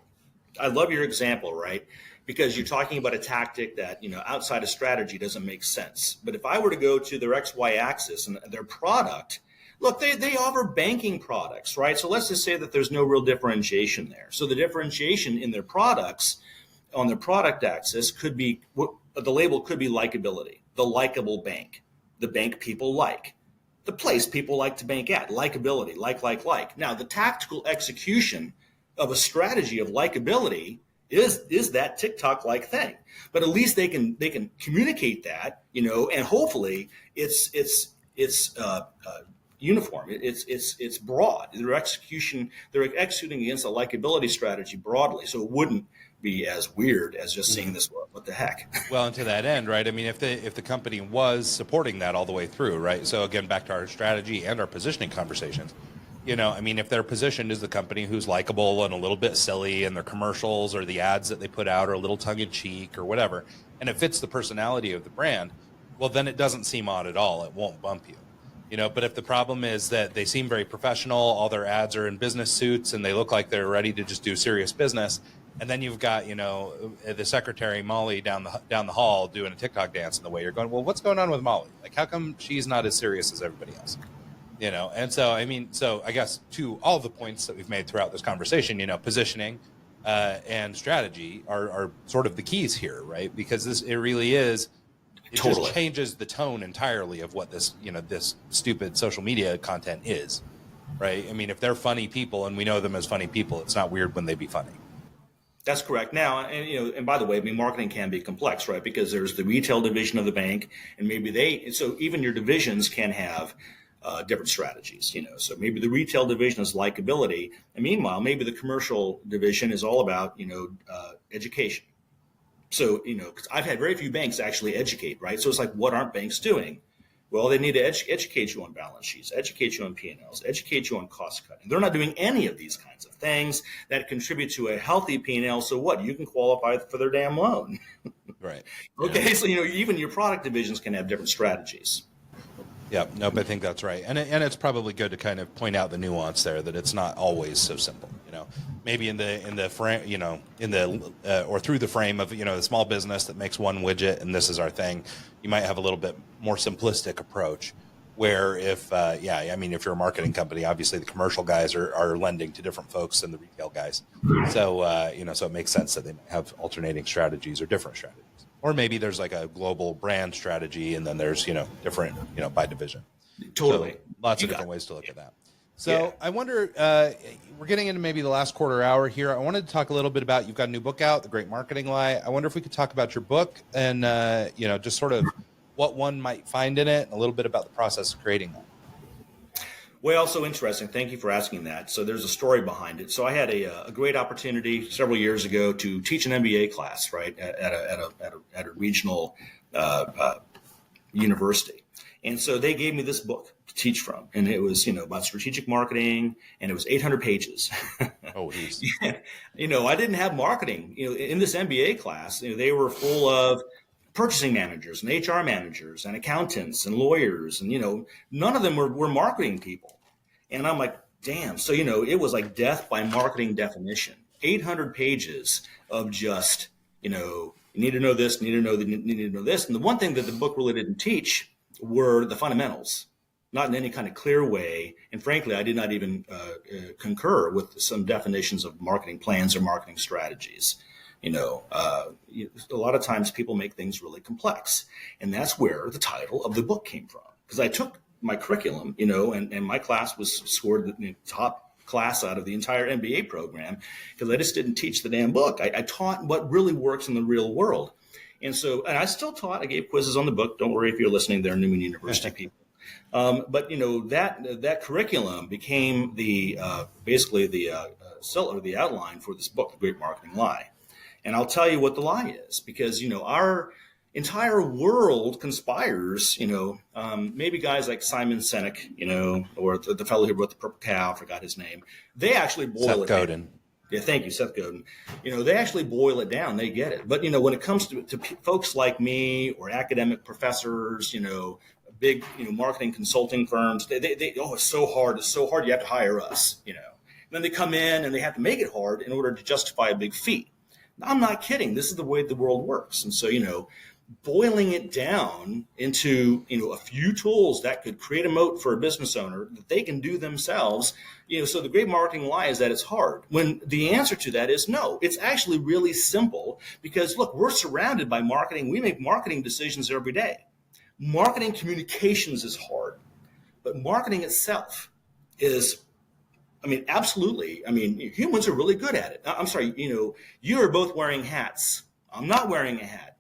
I love your example, right? Because you're talking about a tactic that, outside of strategy doesn't make sense. But if I were to go to their XY axis and their product, look, they offer banking products, right? So let's just say that there's no real differentiation there. So the differentiation in their products on their product axis could be, the label could be likability, the likable bank, the bank people like, the place people like to bank at, likability, like. Now, the tactical execution of a strategy of likability is that TikTok-like thing. But at least they can communicate that, and hopefully it's uniform. It's broad. They're executing against a likability strategy broadly, so it wouldn't be as weird as just seeing this. What the heck? Well, and to that end, right? I mean, if the company was supporting that all the way through, right? So again, back to our strategy and our positioning conversations. If they're positioned as the company who's likable and a little bit silly, and their commercials or the ads that they put out are a little tongue in cheek or whatever, and it fits the personality of the brand, well, then it doesn't seem odd at all. It won't bump you. But if the problem is that they seem very professional, all their ads are in business suits, and they look like they're ready to just do serious business, and then you've got, the secretary Molly down the hall doing a TikTok dance in the way, you're going, well, what's going on with Molly? Like, how come she's not as serious as everybody else? And so, so I guess to all the points that we've made throughout this conversation, positioning and strategy are sort of the keys here, right? Because it really is. It totally just changes the tone entirely of what this stupid social media content is, right? I mean, if they're funny people and we know them as funny people, it's not weird when they be funny. That's correct. Now, and by the way, marketing can be complex, right? Because there's the retail division of the bank, and so even your divisions can have different strategies, So maybe the retail division is likability, and meanwhile, maybe the commercial division is all about, education. So, because I've had very few banks actually educate, right? So it's like, what aren't banks doing? Well, they need to educate you on balance sheets, educate you on P&Ls, educate you on cost cutting. They're not doing any of these kinds of things that contribute to a healthy P&L. So what? You can qualify for their damn loan. Right. Okay. Yeah. So, even your product divisions can have different strategies. Yeah, nope, I think that's right, and it's probably good to kind of point out the nuance there, that it's not always so simple. Maybe in the frame, or through the frame of the small business that makes one widget and this is our thing, you might have a little bit more simplistic approach. Where if you're a marketing company, obviously the commercial guys are lending to different folks than the retail guys, so so it makes sense that they might have alternating strategies or different strategies. Or maybe there's like a global brand strategy, and then there's, different, by division. Totally. So lots of different ways to look at that. So I wonder, we're getting into maybe the last quarter hour here. I wanted to talk a little bit about, you've got a new book out, The Great Marketing Lie. I wonder if we could talk about your book and, just sort of what one might find in it, and a little bit about the process of creating that. Well, so interesting. Thank you for asking that. So there's a story behind it. So I had a great opportunity several years ago to teach an MBA class, right, at a regional university. And so they gave me this book to teach from, and it was, about strategic marketing, and it was 800 pages. Oh, geez. I didn't have marketing, in this MBA class. They were full of purchasing managers and HR managers and accountants and lawyers, and none of them were marketing people. And I'm like, damn. So it was like death by marketing definition. 800 pages of just, you need to know this, need to know this. And the one thing that the book really didn't teach were the fundamentals, not in any kind of clear way. And frankly, I did not even concur with some definitions of marketing plans or marketing strategies. A lot of times people make things really complex. And that's where the title of the book came from. Because I took my curriculum, and my class was scored the top class out of the entire MBA program because I just didn't teach the damn book. I taught what really works in the real world. And I still taught. I gave quizzes on the book. Don't worry if you're listening, they're Newman University people. But that curriculum became basically the outline for this book, The Great Marketing Lie. And I'll tell you what the lie is, because our entire world conspires. Maybe guys like Simon Sinek, or the fellow who wrote The Purple Cow, I forgot his name. They actually boil it down. Yeah, thank you, Seth Godin. They actually boil it down. They get it. But when it comes to folks like me or academic professors, big marketing consulting firms, they it's so hard. It's so hard. You have to hire us. And then they come in and they have to make it hard in order to justify a big fee. I'm not kidding. This is the way the world works. And so boiling it down into a few tools that could create a moat for a business owner that they can do themselves. So the great marketing lie is that it's hard, when the answer to that is no. It's actually really simple, because look, we're surrounded by marketing. We make marketing decisions every day. Marketing communications is hard, but marketing itself is, absolutely. Humans are really good at it. I'm sorry, you are both wearing hats. I'm not wearing a hat.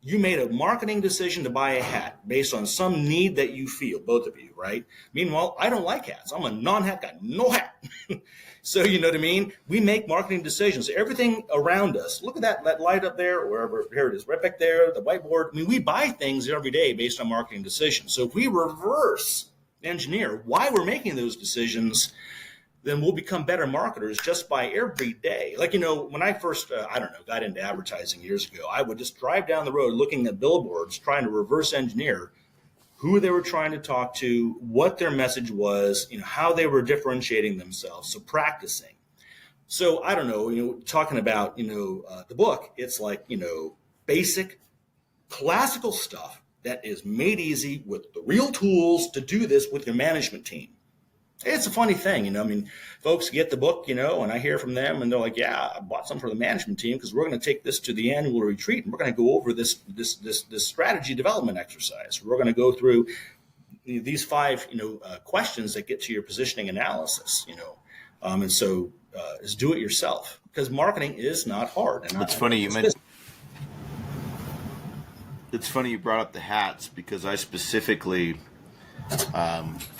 You made a marketing decision to buy a hat based on some need that you feel, both of you, right? Meanwhile, I don't like hats. I'm a non-hat guy, no hat. So, you know what I mean? We make marketing decisions. Everything around us, look at that light up there, or wherever, here it is, right back there, the whiteboard. We buy things every day based on marketing decisions. So if we reverse engineer why we're making those decisions, then we'll become better marketers just by every day. Like, when I first, got into advertising years ago, I would just drive down the road looking at billboards, trying to reverse engineer who they were trying to talk to, what their message was, how they were differentiating themselves. So practicing. So I don't know, talking about, the book, it's like, basic classical stuff that is made easy with the real tools to do this with your management team. It's a funny thing, folks get the book, and I hear from them and they're like, yeah, I bought some for the management team because we're going to take this to the annual retreat and we're going to go over this strategy development exercise. We're going to go through these 5, questions that get to your positioning analysis, and so is do it yourself, because marketing is not hard. And it's funny you mentioned. It's funny you brought up the hats, because I specifically.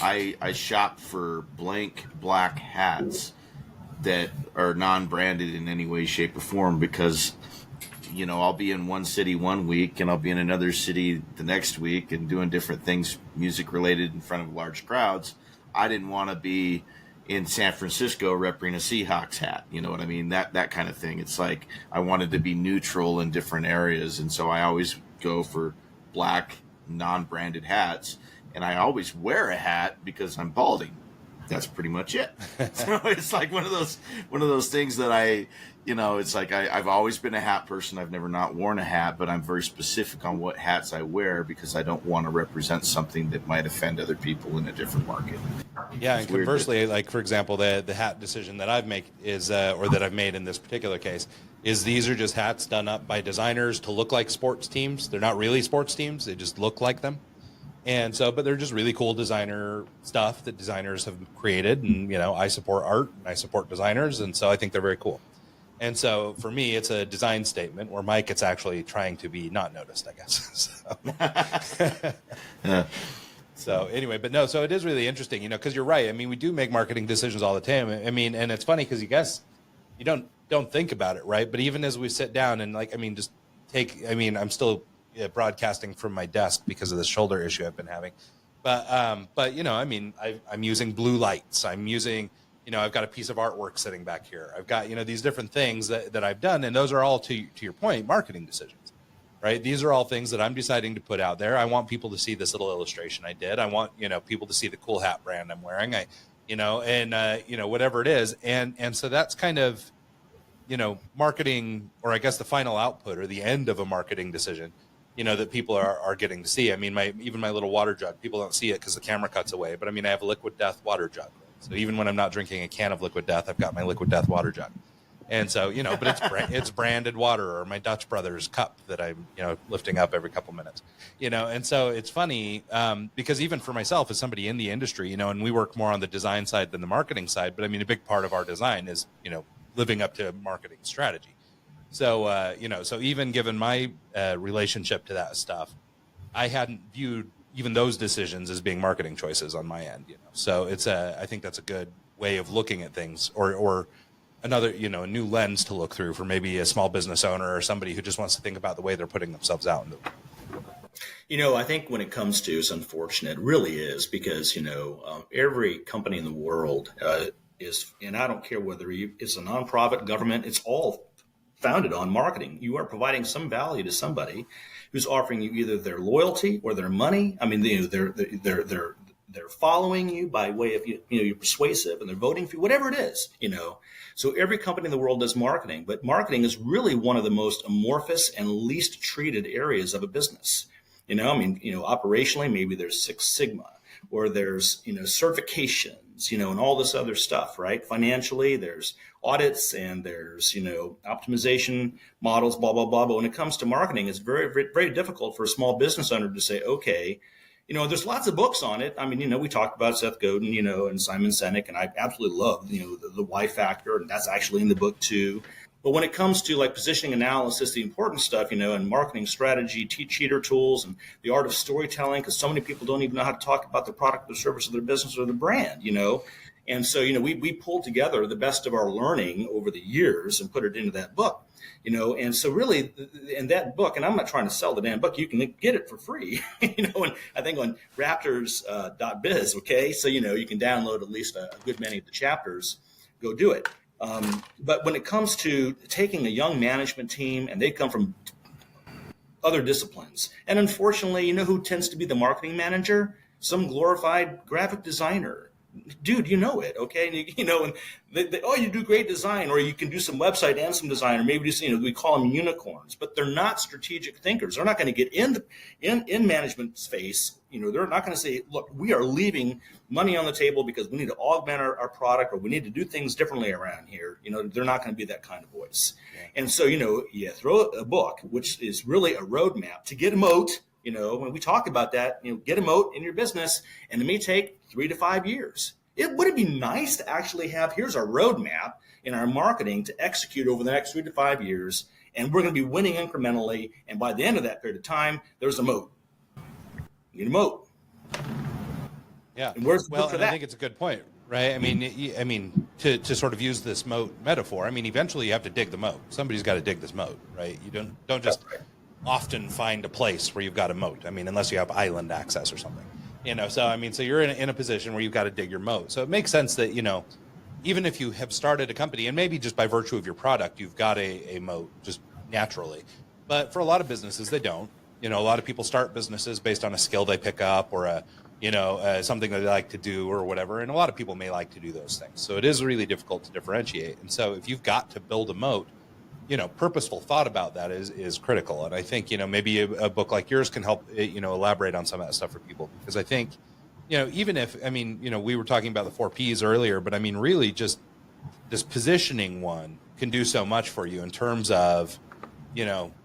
I shop for blank black hats that are non-branded in any way, shape, or form, because I'll be in one city one week and I'll be in another city the next week and doing different things music related in front of large crowds. I didn't want to be in San Francisco repping a Seahawks hat, you know what I mean? That kind of thing. It's like I wanted to be neutral in different areas, and so I always go for black non-branded hats. And I always wear a hat because I'm balding. That's pretty much it. So it's like one of those things that it's like I've always been a hat person. I've never not worn a hat, but I'm very specific on what hats I wear because I don't want to represent something that might offend other people in a different market. Yeah, and conversely, like for example, the hat decision that I've made is, or that I've made in this particular case, is these are just hats done up by designers to look like sports teams. They're not really sports teams; they just look like them. And so, but they're just really cool designer stuff that designers have created. And, I support art and I support designers. And so I think they're very cool. And so for me, it's a design statement, where Mike, it's actually trying to be not noticed, I guess. So anyway, but no, so it is really interesting, because you're right. We do make marketing decisions all the time. And it's funny because you guess you don't think about it, right? But even as we sit down and just take, I'm still broadcasting from my desk because of the shoulder issue I've been having, but I'm using blue lights. I'm using, I've got a piece of artwork sitting back here. I've got, these different things that I've done, and those are all to your point, marketing decisions, right? These are all things that I'm deciding to put out there. I want people to see this little illustration I did. I want, people to see the cool hat brand I'm wearing. Whatever it is, and so that's kind of marketing, or I guess the final output or the end of a marketing decision, that people are getting to see. I mean, even my little water jug, people don't see it because the camera cuts away, but I mean, I have a Liquid Death water jug. So even when I'm not drinking a can of Liquid Death, I've got my Liquid Death water jug. And so, but it's branded water, or my Dutch Brothers cup that I'm, lifting up every couple minutes, and so it's funny because even for myself as somebody in the industry, and we work more on the design side than the marketing side, but I mean, a big part of our design is, living up to marketing strategy. So, so even given my relationship to that stuff, I hadn't viewed even those decisions as being marketing choices on my end, so I think that's a good way of looking at things, or another, a new lens to look through for maybe a small business owner or somebody who just wants to think about the way they're putting themselves out in the world. I think when it comes to, it's unfortunate, it really is, because, every company in the world is, and I don't care whether it's a nonprofit, government, it's all founded on marketing. You are providing some value to somebody who's offering you either their loyalty or their money. I mean, they're following you by way of, you're persuasive, and they're voting for you, whatever it is, So every company in the world does marketing, but marketing is really one of the most amorphous and least treated areas of a business. Operationally, maybe there's Six Sigma, or there's, certifications, and all this other stuff, right? Financially, there's audits, and there's, optimization models, blah, blah, blah. But when it comes to marketing, it's very, very, very difficult for a small business owner to say, okay, there's lots of books on it. I mean, we talked about Seth Godin, and Simon Sinek, and I absolutely love, the why factor, and that's actually in the book too. But when it comes to like positioning analysis, the important stuff, and marketing strategy, cheater tools, and the art of storytelling, because so many people don't even know how to talk about the product or service of their business or their brand, And so, we pulled together the best of our learning over the years and put it into that book. And so really in that book, and I'm not trying to sell the damn book, you can get it for free, and I think on raptors.biz. Okay. So, you can download at least a good many of the chapters, go do it. But when it comes to taking a young management team, and they come from other disciplines, and unfortunately, who tends to be the marketing manager? Some glorified graphic designer. Dude, it, okay? And you do great design, or you can do some website and some design, or maybe just, we call them unicorns, but they're not strategic thinkers. They're not going to get in management space. They're not going to say, look, we are leaving money on the table because we need to augment our product, or we need to do things differently around here. They're not going to be that kind of voice. Yeah. And so, you throw a book, which is really a roadmap to get a moat. When we talk about that, get a moat in your business, and it may take 3 to 5 years. Would it be nice to actually have, here's our roadmap in our marketing to execute over the next 3 to 5 years, and we're going to be winning incrementally. And by the end of that period of time, there's a moat. You need a moat. Yeah. And where's well, for and that? I think it's a good point, right? I mean, to sort of use this moat metaphor, I mean, eventually you have to dig the moat. Somebody's got to dig this moat, right? You don't just often find a place where you've got a moat. I mean, unless you have island access or something, so I mean, so you're in a position where you've got to dig your moat. So it makes sense that, even if you have started a company, and maybe just by virtue of your product, you've got a moat just naturally. But for a lot of businesses, they don't. A lot of people start businesses based on a skill they pick up, or something that they like to do or whatever. And a lot of people may like to do those things. So it is really difficult to differentiate. And so if you've got to build a moat, purposeful thought about that is critical. And I think, maybe a book like yours can help, elaborate on some of that stuff for people. Because I think, even if, we were talking about the 4 Ps earlier, but I mean, really just this positioning one can do so much for you in terms of,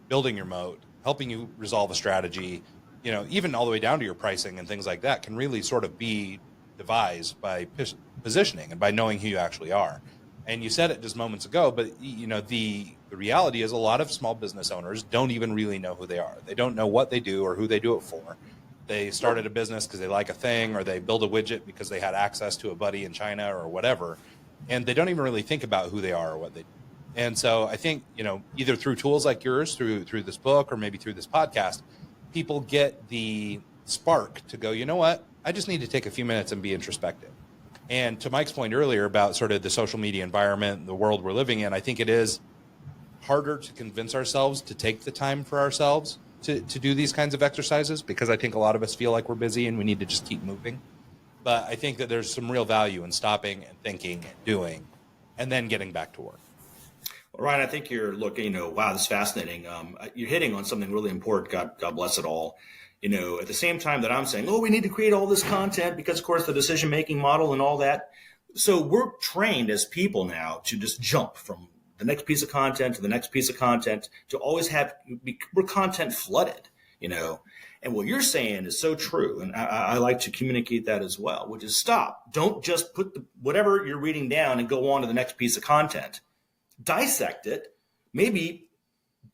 building your moat, helping you resolve a strategy, even all the way down to your pricing and things like that can really sort of be devised by positioning and by knowing who you actually are. And you said it just moments ago, but the reality is a lot of small business owners don't even really know who they are. They don't know what they do or who they do it for. They started a business because they like a thing, or they build a widget because they had access to a buddy in China or whatever. And they don't even really think about who they are or what they do. And so I think, either through tools like yours, through this book, or maybe through this podcast, people get the spark to go, you know what? I just need to take a few minutes and be introspective. And to Mike's point earlier about sort of the social media environment, the world we're living in, I think it is harder to convince ourselves to take the time for ourselves to do these kinds of exercises, because I think a lot of us feel like we're busy and we need to just keep moving. But I think that there's some real value in stopping and thinking and doing, and then getting back to work. Well, Ryan, I think you're looking, wow, this is fascinating. You're hitting on something really important. God bless it all. At the same time that I'm saying, oh, we need to create all this content because, of course, the decision-making model and all that. So we're trained as people now to just jump from the next piece of content to the next piece of content to always we're content flooded, And what you're saying is so true. And I like to communicate that as well, which is stop. Don't just put whatever you're reading down and go on to the next piece of content. Dissect it. Maybe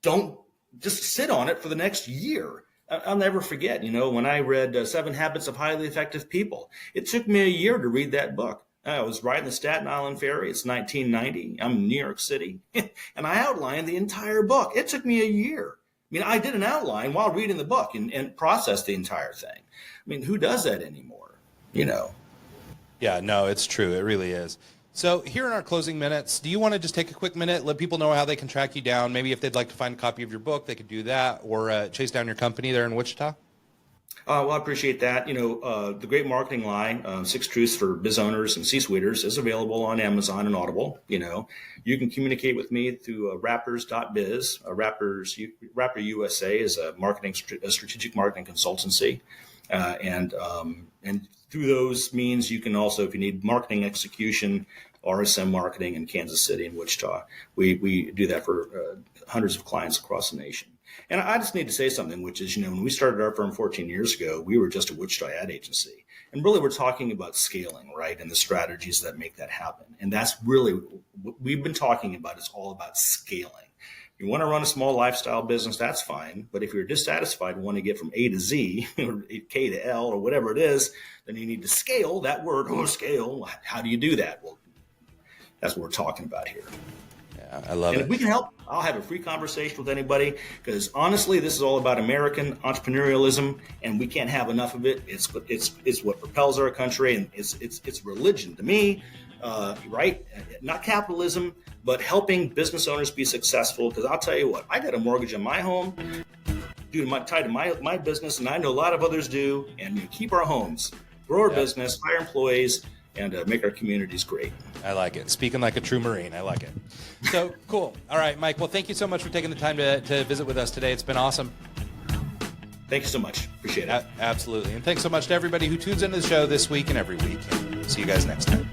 don't just sit on it for the next year. I'll never forget, when I read 7 Habits of Highly Effective People, it took me a year to read that book. I was riding the Staten Island Ferry. It's 1990. I'm in New York City. And I outlined the entire book. It took me a year. I did an outline while reading the book and processed the entire thing. Who does that anymore? Yeah, no, it's true. It really is. So here in our closing minutes, do you want to just take a quick minute, let people know how they can track you down? Maybe if they'd like to find a copy of your book, they could do that, or chase down your company there in Wichita? Well, I appreciate that. The Great Marketing Line, 6 Truths for Biz Owners and C-Suiters, is available on Amazon and Audible. You can communicate with me through rappers.biz. Rapper USA is a strategic marketing consultancy. And through those means, you can also, if you need marketing execution, RSM marketing in Kansas City and Wichita, we do that for hundreds of clients across the nation. And I just need to say something, which is, when we started our firm 14 years ago, we were just a Wichita ad agency. And really, we're talking about scaling, right? And the strategies that make that happen. And that's really what we've been talking about. It's all about scaling. You want to run a small lifestyle business, that's fine. But if you're dissatisfied and want to get from A to Z or K to L or whatever it is, then you need to scale that word, scale. How do you do that? Well, that's what we're talking about here. Yeah, I love it. And if we can help, I'll have a free conversation with anybody, because honestly, this is all about American entrepreneurialism, and we can't have enough of it. It's what propels our country, and it's religion to me, right? Not capitalism, but helping business owners be successful. Because I'll tell you what, I got a mortgage on my home tied to my business, and I know a lot of others do. And we keep our homes, grow our business, hire employees, and make our communities great. I like it. Speaking like a true Marine. I like it. So cool. All right, Mike. Well, thank you so much for taking the time to visit with us today. It's been awesome. Thank you so much. Appreciate it. Absolutely. And thanks so much to everybody who tunes into the show this week and every week. And see you guys next time.